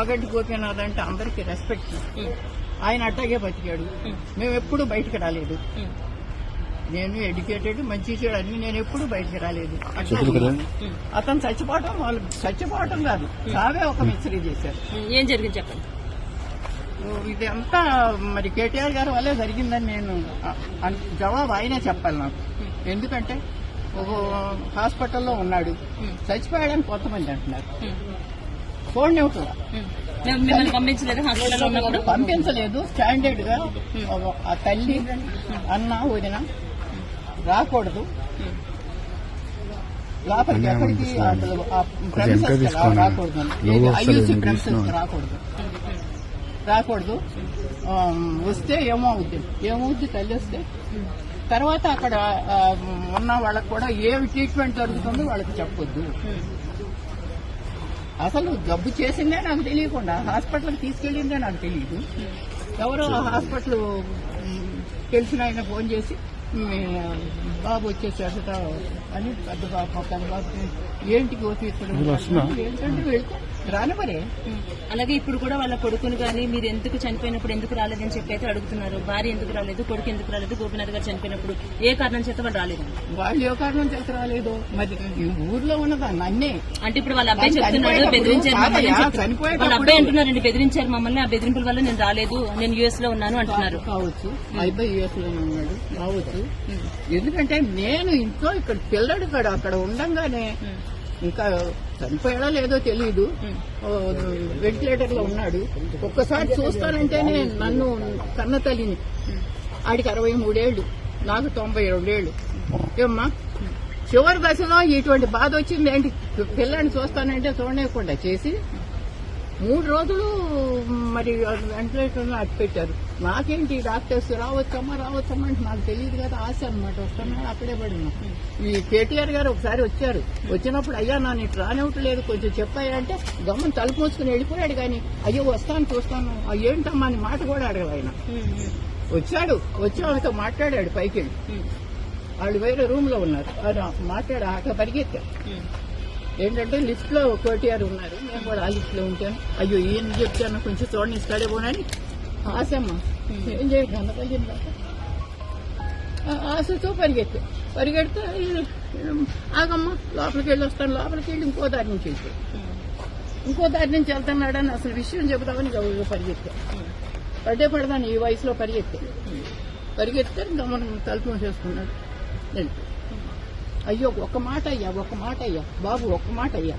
మాగంటి గోపీనాథ్ అంటే అందరికీ రెస్పెక్ట్. ఆయన అట్టాగే బతికాడు. మేము ఎప్పుడు బయటకు రాలేదు. నేను ఎడ్యుకేటెడ్, మంచి చెడు అన్ని, నేను ఎప్పుడు బయటకు రాలేదు. అతను చచ్చిపోవటం కాదు, చావే ఒక మిస్టరీ చేశారు. ఏం జరిగింది చెప్పండి. ఇది అంతా మరి కేటీఆర్ గారి వల్లే జరిగిందని నేను జవాబు ఆయనే చెప్పాలి నాకు. ఎందుకంటే ఒక హాస్పిటల్లో ఉన్నాడు, చచ్చిపోయాడని కొంతమంది అంటున్నారు. చూడనివ్వట్లా, పంపించలేదు. స్టాండర్డ్ గా ఆ తల్లి అన్న వదిన రాకూడదు లోపలికి, ఎక్కడికి రాకూడదు, ఐయూసీ ప్రెమిసెస్ రాకూడదు. వస్తే ఏమవుద్ది తల్లి వస్తే తర్వాత అక్కడ ఉన్న వాళ్ళకి కూడా ఏమి ట్రీట్మెంట్ జరుగుతుందో వాళ్ళకి చెప్పొద్దు. అసలు జబ్బు చేసిందే నాకు తెలియకుండా హాస్పిటల్కి తీసుకెళ్ళిందే నాకు తెలియదు. ఎవరో హాస్పిటల్ తెలిసిన ఆయన ఫోన్ చేసి బాబు వచ్చేసాడట అని పెద్ద బాబు ఏంటి ఏంటంటే వెళ్తే రాని మరే. అలాగే ఇప్పుడు కూడా వాళ్ళ కొడుకుని కానీ మీరు ఎందుకు చనిపోయినప్పుడు ఎందుకు రాలేదని చెప్పి అయితే అడుగుతున్నారు. భార్య ఎందుకు రాలేదు, కొడుకు ఎందుకు రాలేదు, గోపీనాథ్ గారు చనిపోయినప్పుడు ఏ కారణం చేత వాళ్ళు రాలేదు? వాళ్ళు ఏ కారణం చేత రాలేదు మరి ఊర్లో ఉన్నదాన్ని అన్నీ. అంటే ఇప్పుడు వాళ్ళ అబ్బాయి చెప్తున్నాడు బెదిరించారు వాళ్ళ అబ్బాయి అంటున్నారండి, బెదిరించారు మమ్మల్ని, ఆ బెదిరింపుల వల్ల నేను రాలేదు, నేను యుఎస్ లో ఉన్నాను అంటున్నారు. కావచ్చు, అబ్బాయి యుఎస్ లో ఉన్నాడు కావచ్చు. ఎందుకంటే నేను ఇంట్లో ఇక్కడ పిల్లడు అక్కడ ఉండంగానే ఇంకా చనిపోయాడో లేదో తెలియదు, వెంటిలేటర్ లో ఉన్నాడు. ఒక్కసారి చూస్తానంటేనే నన్ను కన్న తల్లిని, ఆడికి 63 ఏళ్లు, నాకు 92 ఏళ్లు. ఏమ్మా చివరి దశలో ఇటువంటి బాధ వచ్చింది ఏంటి? పిల్లాన్ని చూస్తానంటే చూడలేకుండా చేసి 3 రోజులు మరి వెంటిలేటర్ లో అట్టు పెట్టారు. నాకేంటి డాక్టర్స్ రావచ్చమ్మా అంటే నాకు తెలియదు కదా, ఆశ అనమాట. వస్తున్నాను, అక్కడే పడినా. ఈ కేటీఆర్ గారు ఒకసారి వచ్చారు. వచ్చినప్పుడు అయ్యా నన్ను ఇటు రానివ్వట్లేదు, కొంచెం చెప్పాయా అంటే గమ్మని తలుపు మూసుకుని వెళ్ళిపోయాడు. కానీ అయ్యో వస్తాను చూస్తాను ఏంటమ్మా అని మాట కూడా అడగల ఆయన. వచ్చాడు, వచ్చి వాళ్ళతో మాట్లాడాడు. పైకి వెళ్ళి వాళ్ళు వేరే రూమ్ లో ఉన్నారు, మాట్లాడా అక్కడ పరిగెత్తారు. ఏంటంటే లిఫ్ట్ లో కేటీఆర్ ఉన్నారు, నేను కూడా ఆ లిఫ్ట్ లో ఉంటాను. అయ్యో ఏం చెప్తాను, కొంచెం చూడండి ఇస్తాడేమోనని ఆశమ్మ ఏం చేయదు అన్నపల్లిందా ఆశతో పరిగెడితే ఆగమ్మ లోపలికి వెళ్ళి వస్తాను, లోపలికి వెళ్ళి ఇంకో దారి నుంచి వెళ్తున్నాడని అసలు విషయం చెబుతామని పరిగెత్తా. పడదాను ఈ వయసులో పరిగెత్తే గమనం తలుపు మూసేసుకున్నాడు. అయ్యో ఒక్క మాట అయ్యా బాబు, ఒక్క మాట అయ్యా.